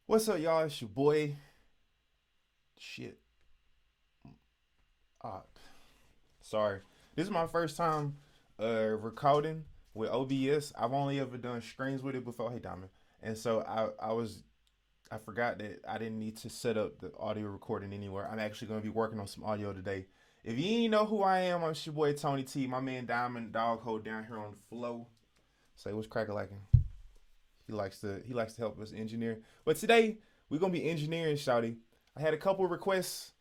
What's up, y'all? It's your boy. Shit. Uh, Sorry. This is my first time recording with OBS. I've only ever done screens with it before. Hey, Diamond. And so I forgot that I didn't need to set up the audio recording anywhere. I'm actually going to be working on some audio today. If you ain't know who I am, I'm your boy Tony T. My man Diamond Dog Hold down here on the flow. Say what's cracking lacking. He likes to help us engineer. But today we're gonna be engineering, shouty. I had a couple of requests.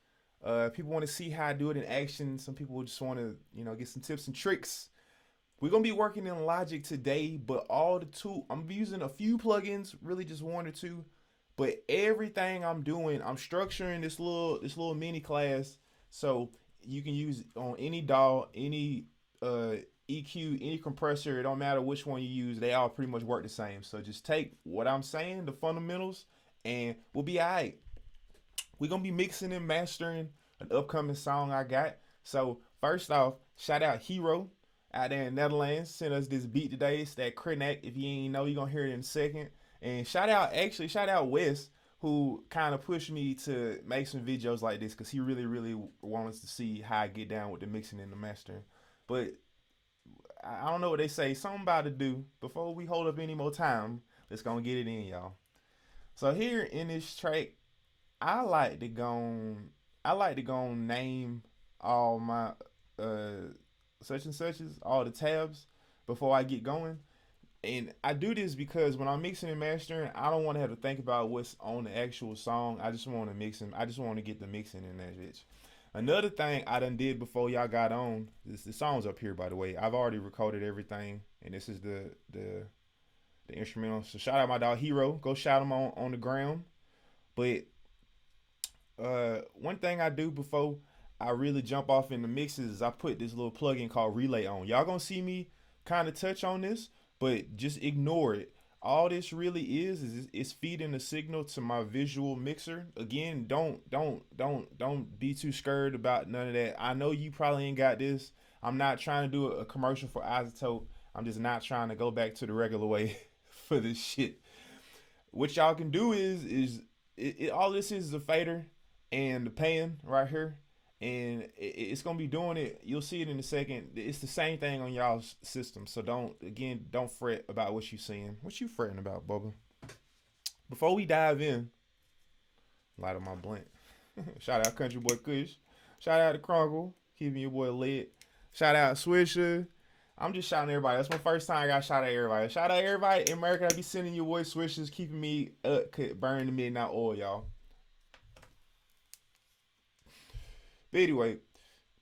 People want to see how I do it in action. Some people just want to, get some tips and tricks. We're gonna be working in Logic today, but all the tool I'm using a few plugins, really just one or two. But everything I'm doing, I'm structuring this little mini class so you can use on any DAW, any EQ, any compressor. It don't matter which one you use; they all pretty much work the same. So just take what I'm saying, the fundamentals, and we'll be alright. We're gonna be mixing and mastering an upcoming song I got. So first off, shout out Hero out there in Netherlands sent us this beat today. It's that Krenak. If you ain't know, you gonna hear it in a second. And shout out Wes, who kind of pushed me to make some videos like this because he really wants to see how I get down with the mixing and the mastering. But I don't know what they say. Something about to do. Before we hold up any more time, let's gonna get it in, y'all. So here in this track, I like to go. I like to go name all my uh such and suches, all the tabs before I get going. And I do this because when I'm mixing and mastering, I don't want to have to think about what's on the actual song. I just want to mix and I just want to get the mixing in that bitch. Another thing I done did before y'all got on, this the song's up here by the way. I've already recorded everything, and this is the instrumental. So shout out my dog Hero. Go shout him on the ground. But one thing I do before I really jump off in the mixes is I put this little plugin called Relay on. Y'all gonna see me kind of touch on this, but just ignore it. All this really is it's feeding a signal to my visual mixer. Again, don't be too scared about none of that. I know you probably ain't got this. I'm not trying to do a commercial for Isotope. I'm just not trying to go back to the regular way for this shit. What y'all can do is all this is a fader and the pan right here, and it's gonna be doing it. You'll see it in a second. It's the same thing on y'all's system. So don't fret about what you seeing. What you fretting about, Bubba? Before we dive in, light of my blunt. Shout out Country Boy Kush. Shout out to Crunkle, keeping your boy lit. Shout out Swisher. I'm just shouting everybody. That's my first time I got shout out everybody. Shout out everybody in America that be sending your boy swishers, keeping me up, burning the midnight oil, y'all. But anyway,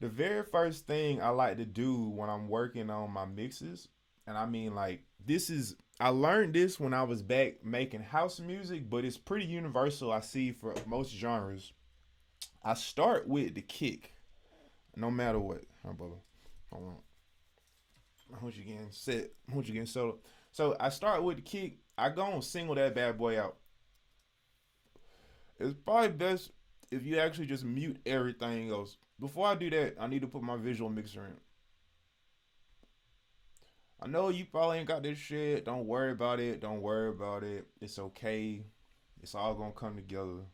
the very first thing I like to do when I'm working on my mixes, and I mean like this is I learned this when I was back making house music, but it's pretty universal I see for most genres. I start with the kick, no matter what. Huh, brother? Hold on. I want you getting set. I want you getting settled. So I start with the kick. I go and single that bad boy out. It's probably best if you actually just mute everything else. Before I do that, I need to put my visual mixer in. I know you probably ain't got this shit. Don't worry about it. Don't worry about it. It's okay. It's all gonna come together.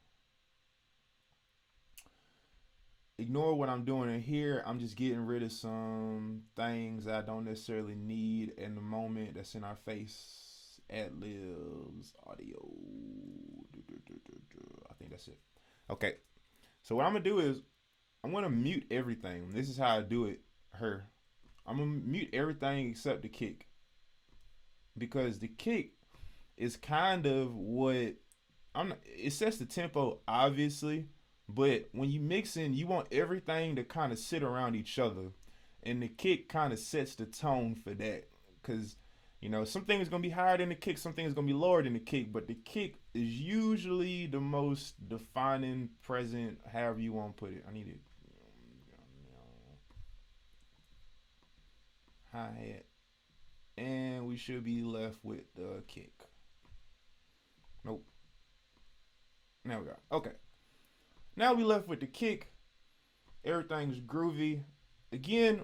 Ignore what I'm doing in here. I'm just getting rid of some things I don't necessarily need in the moment that's in our face. Ad libs, audio. I think that's it. Okay. So what I'm gonna do is I'm gonna mute everything. This is how I do it. Her. I'm gonna mute everything except the kick because the kick is kind of what it sets the tempo obviously, but when you mix in, you want everything to kind of sit around each other, and the kick kind of sets the tone for that. Because something is gonna be higher than the kick, something is gonna be lower than the kick, but the kick is usually the most defining present, however you want to put it. I need it. Hi hat, and we should be left with the kick. Nope. Now we got okay. Now we left with the kick. Everything's groovy. Again,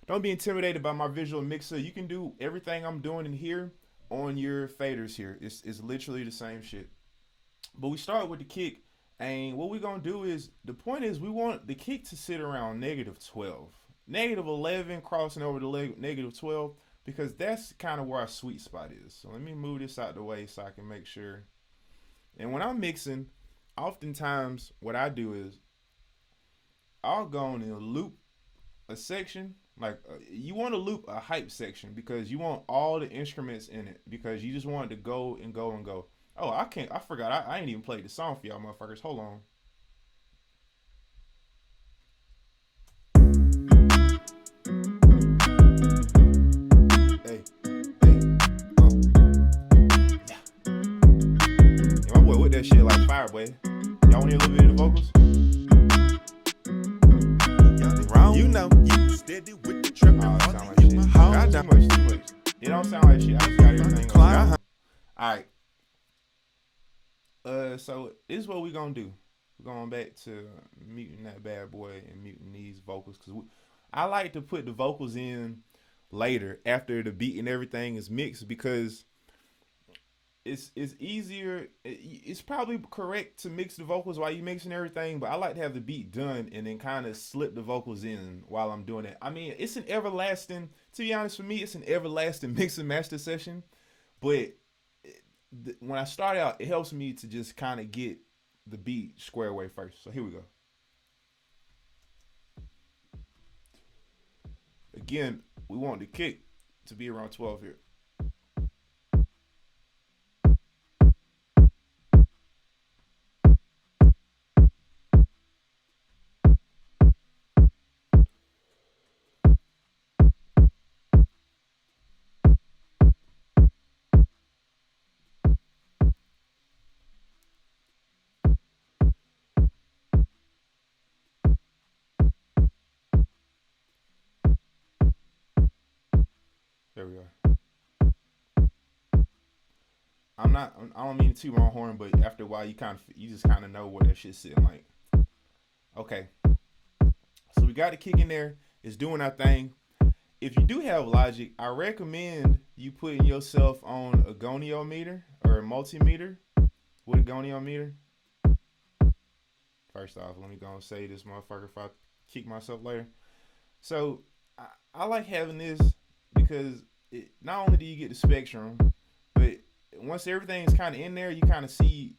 don't be intimidated by my visual mixer. You can do everything I'm doing in here, on your faders here. It's literally the same shit. But we start with the kick, and what we're gonna do is the point is we want the kick to sit around -12, -11, crossing over to -12, because that's kind of where our sweet spot is. So let me move this out the way so I can make sure. And when I'm mixing, oftentimes what I do is I'll go on and loop a section. Like you want to loop a hype section because you want all the instruments in it because you just want it to go and go and go. Oh, I can't. I forgot. I ain't even played the song for y'all, motherfuckers. Hold on. Hey, hey, yeah. Yeah, my boy with that shit like fire, boy. Y'all want to hear a little bit of the vocals? You know, you steady with the trip. Oh, it sound like shit. God, too much, too much. It don't sound like shit. I just got everything. All right. So this is what we gonna do. We're going back to muting that bad boy and muting these vocals because I like to put the vocals in later after the beat and everything is mixed because it's easier. It's probably correct to mix the vocals while you mixing everything, but I like to have the beat done and then kind of slip the vocals in while I'm doing it. I mean, it's an everlasting. To be honest, for me, it's an everlasting mix and master session, but when I start out, it helps me to just kind of get the beat square away first. So here we go. Again, we want the kick to be around 12 here. There we go. I don't mean to toot my own horn, but after a while, you just kind of know what that shit's sitting like. Okay, so we got the kick in there. It's doing our thing. If you do have Logic, I recommend you putting yourself on a goniometer or a multimeter with a goniometer. First off, let me go and say this motherfucker if I kick myself later. So I like having this because not only do you get the spectrum, but once everything's kind of in there, you kind of see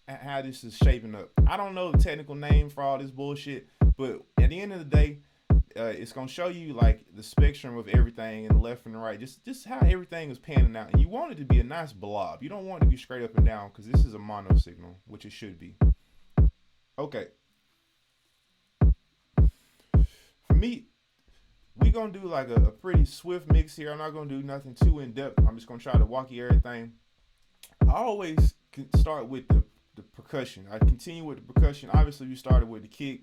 how this is shaping up. I don't know the technical name for all this bullshit, but at the end of the day, it's gonna show you like the spectrum of everything and the left and the right, just how everything is panning out. And you want it to be a nice blob. You don't want it to be straight up and down because this is a mono signal, which it should be. Okay. For me, we gonna do like a pretty swift mix here. I'm not gonna do nothing too in depth. I'm just gonna try to walk you everything. I always start with the percussion. I continue with the percussion. Obviously, we started with the kick.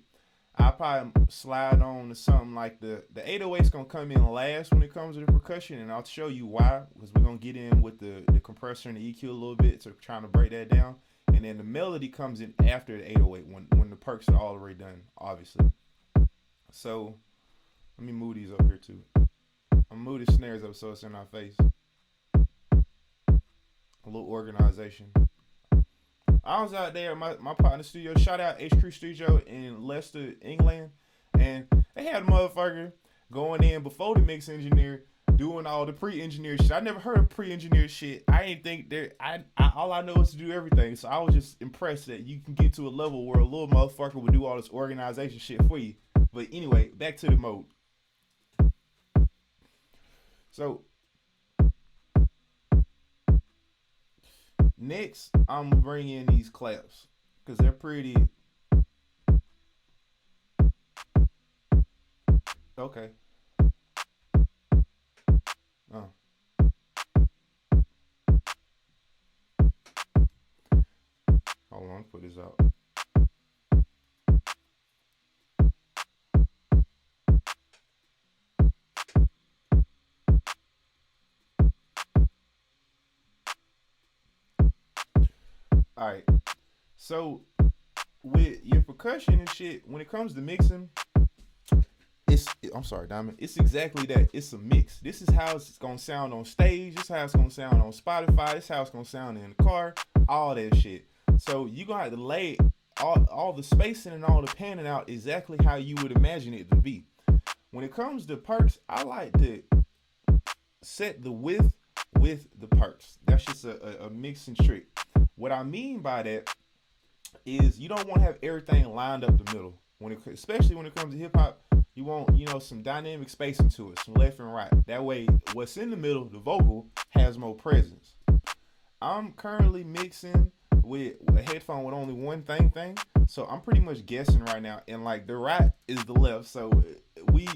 I'll probably slide on to something like the 808's gonna come in last when it comes to the percussion, and I'll show you why, because we're gonna get in with the compressor and the EQ a little bit to trying to break that down. And then the melody comes in after the 808 when the perks are already done, obviously. So let me move these up here too. I'm gonna move the snares up so it's in our face. A little organization. I was out there at my partner studio. Shout out H Crew Studio in Leicester, England. And they had a motherfucker going in before the mix engineer doing all the pre-engineered shit. I never heard of pre-engineered shit. I didn't think there. I all I know is to do everything. So I was just impressed that you can get to a level where a little motherfucker would do all this organization shit for you. But anyway, back to the mode. So next, I'm gonna bring in these claps because they're pretty. Okay. Oh. Hold on, put this out. All right. So with your percussion and shit, when it comes to mixing, it's I'm sorry, Diamond. It's exactly that. It's a mix. This is how it's gonna sound on stage. This is how it's gonna sound on Spotify. This is how it's gonna sound in the car. All that shit. So you gonna have to lay all the spacing and all the panning out exactly how you would imagine it to be. When it comes to perks, I like to set the width with the perks. That's just a mixing trick. What I mean by that is you don't want to have everything lined up the middle. Especially when it comes to hip hop, you want some dynamic spacing to it, some left and right. That way, what's in the middle, the vocal, has more presence. I'm currently mixing with a headphone with only one thing, so I'm pretty much guessing right now. And like the right is the left, so we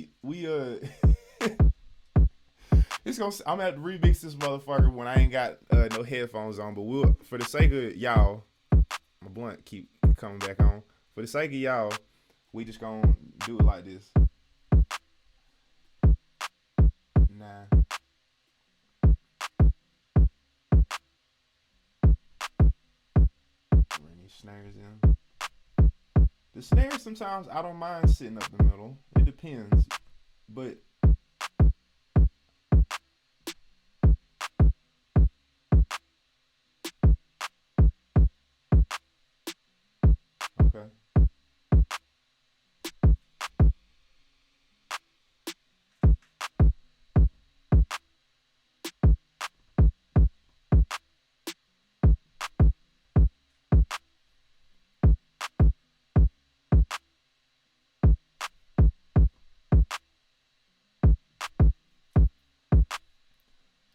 it's gonna. I'm gonna have to remix this motherfucker when I ain't got no headphones on. But we'll, for the sake of y'all, my blunt keep coming back on. For the sake of y'all, we just gonna do it like this. Nah. Bring these snares in. The snares sometimes I don't mind sitting up the middle. It depends, but okay.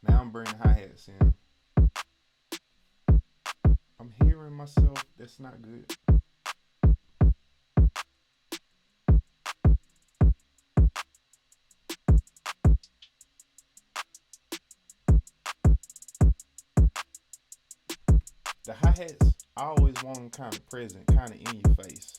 Now I'm bringing hi-hats in. I'm hearing myself. That's not good. The hi-hats, I always want them kind of present, kind of in your face.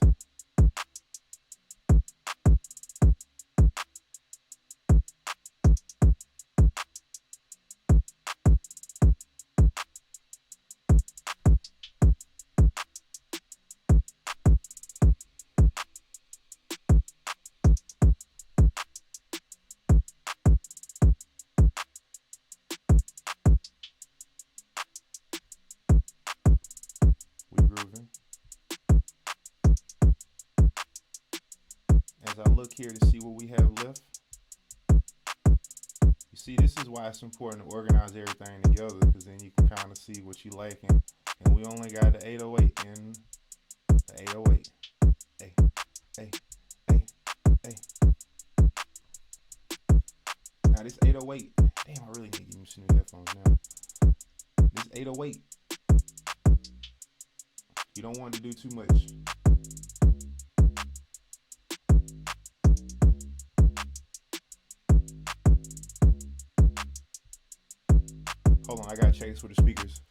We grooving. As I look here to see what we have left, you see, this is why it's important to organize everything together, because then you can kind of see what you like. And we only got the 808 and the 808. Hey, hey, hey, hey. Now this 808, damn, I really need to give me some new headphones now. This 808, you don't want to do too much. Hold on, I gotta check this with the speakers.